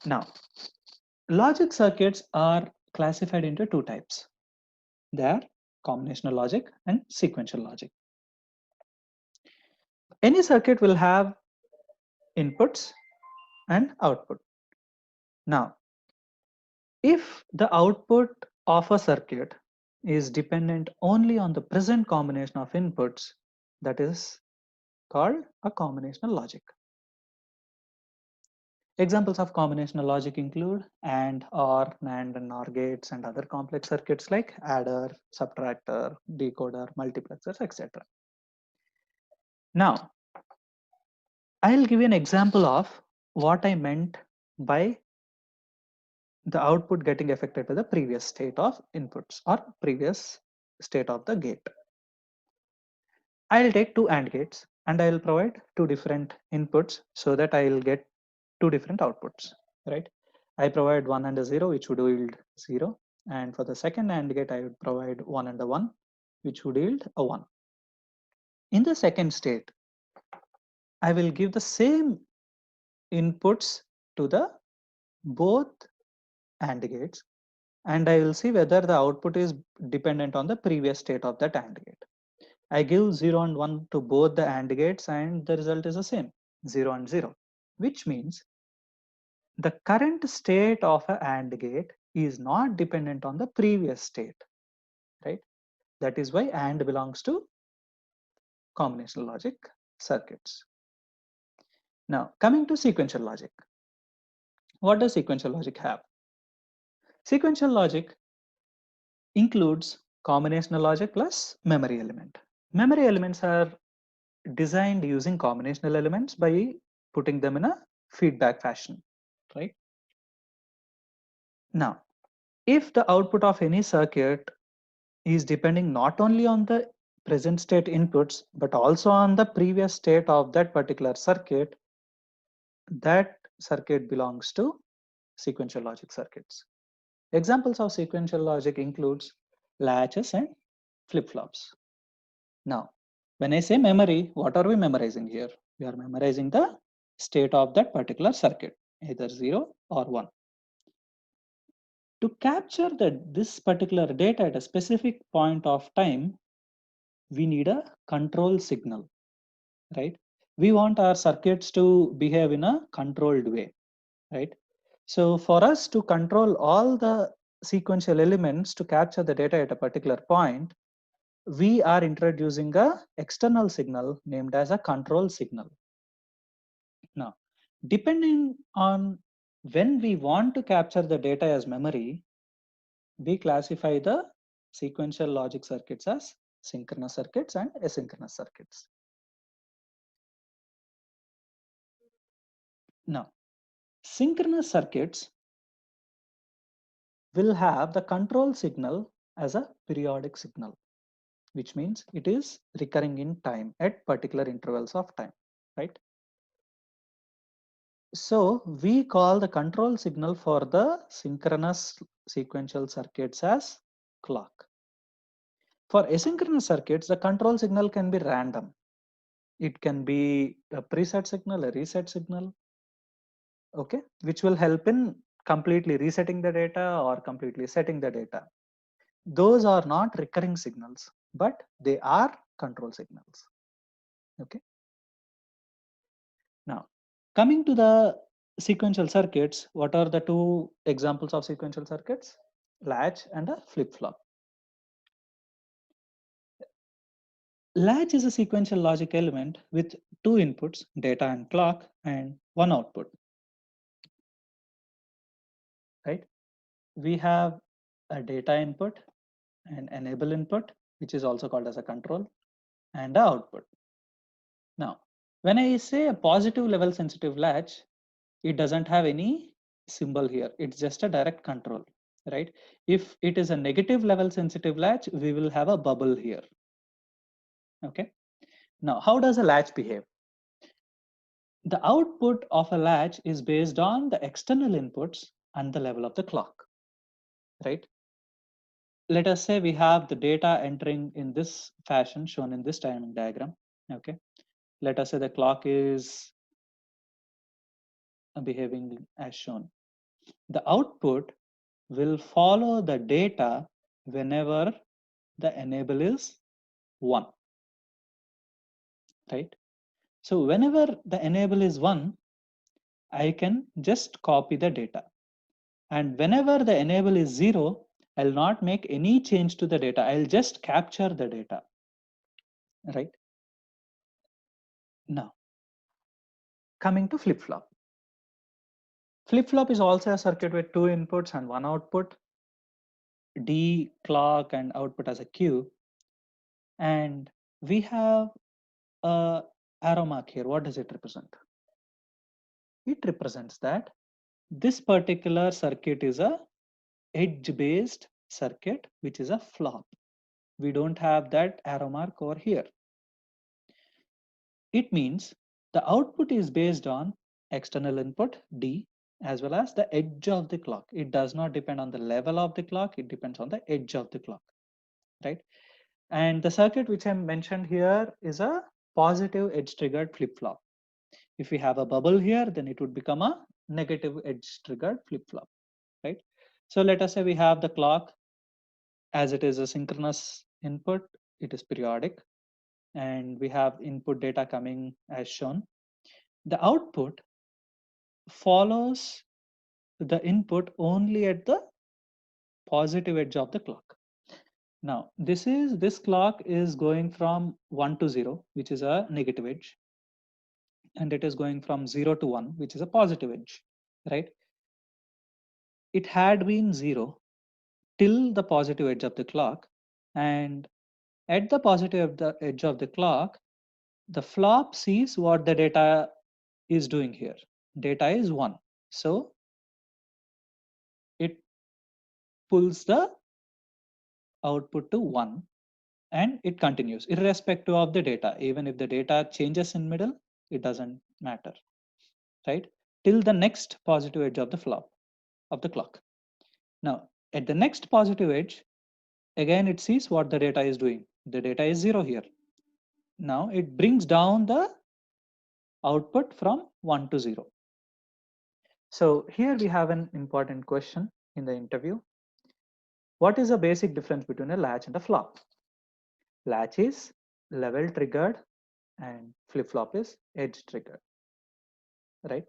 Now, logic circuits are classified into two types. They are combinational logic and sequential logic. Any circuit will have inputs and output. Now, if the output of a circuit is dependent only on the present combination of inputs, that is called a combinational logic. Examples of combinational logic include AND, OR, NAND, and NOR gates, and other complex circuits like adder, subtractor, decoder, multiplexers, etc. Now, I'll give you an example of what I meant by the output getting affected by the previous state of inputs or previous state of the gate. I'll take two AND gates and I'll provide two different inputs so that I'll get two different outputs, right? I provide 1 and a 0, which would yield 0. And for the second AND gate, I would provide 1 and a 1, which would yield a 1. In the second state, I will give the same inputs to the both AND gates, and I will see whether the output is dependent on the previous state of that AND gate. I give 0 and 1 to both the AND gates, and the result is the same, 0 and 0, which means the current state of a AND gate is not dependent on the previous state, right? That is why AND belongs to combinational logic circuits. Now, coming to sequential logic. What does sequential logic have? Sequential logic includes combinational logic plus memory element. Memory elements are designed using combinational elements by putting them in a feedback fashion, right? Now, if the output of any circuit is depending not only on the present state inputs, but also on the previous state of that particular circuit, that circuit belongs to sequential logic circuits. Examples of sequential logic includes latches and flip-flops. Now, when I say memory, what are we memorizing here? We are memorizing the state of that particular circuit, either 0 or 1. To capture this particular data at a specific point of time, we need a control signal, right? We want our circuits to behave in a controlled way, right? So for us to control all the sequential elements to capture the data at a particular point, we are introducing a external signal named as a control signal. Now, depending on when we want to capture the data as memory, we classify the sequential logic circuits as synchronous circuits and asynchronous circuits. Now, synchronous circuits will have the control signal as a periodic signal, which means it is recurring in time at particular intervals of time, right? So we call the control signal for the synchronous sequential circuits as clock. For asynchronous circuits, the control signal can be random. It can be a preset signal, a reset signal, okay, which will help in completely resetting the data or completely setting the data. Those are not recurring signals, but they are control signals. Okay. Now, coming to the sequential circuits, what are the two examples of sequential circuits? Latch and a flip-flop. Latch is a sequential logic element with two inputs, data and clock, and one output. Right? We have a data input, an enable input, which is also called as a control, and a output. Now, when I say a positive level sensitive latch, it doesn't have any symbol here. It's just a direct control, right? If it is a negative level sensitive latch, we will have a bubble here. Okay. Now, how does a latch behave? The output of a latch is based on the external inputs and the level of the clock, right? Let us say we have the data entering in this fashion shown in this timing diagram. Okay. Let us say the clock is behaving as shown. The output will follow the data whenever the enable is 1, right? So whenever the enable is 1, I can just copy the data. And whenever the enable is 0, I'll not make any change to the data. I'll just capture the data, right? Now, coming to flip-flop. Flip-flop is also a circuit with 2 inputs and 1 output, D, clock, and output as a Q. And we have a arrow mark here. What does it represent? It represents that this particular circuit is a edge-based circuit, which is a flop. We don't have that arrow mark over here. It means the output is based on external input D as well as the edge of the clock. It does not depend on the level of the clock. It depends on the edge of the clock, right? And the circuit which I mentioned here is a positive edge triggered flip-flop. If we have a bubble here, then it would become a negative edge triggered flip-flop, right? So let us say we have the clock. As it is a synchronous input, it is periodic, and we have input data coming as shown. The output follows the input only at the positive edge of the clock. Now, this clock is going from 1 to 0, which is a negative edge, and it is going from 0 to 1, which is a positive edge, right? It had been 0 till the positive edge of the clock, and at the positive edge of the clock, the flop sees what the data is doing here. Data is 1. So it pulls the output to 1 and it continues irrespective of the data. Even if the data changes in middle, it doesn't matter, right? Till the next positive edge of the flop of the clock. Now, at the next positive edge, again, it sees what the data is doing. The data is 0 here. Now it brings down the output from 1 to 0. So here we have an important question in the interview. What is the basic difference between a latch and a flop? Latch is level triggered and flip-flop is edge triggered, right?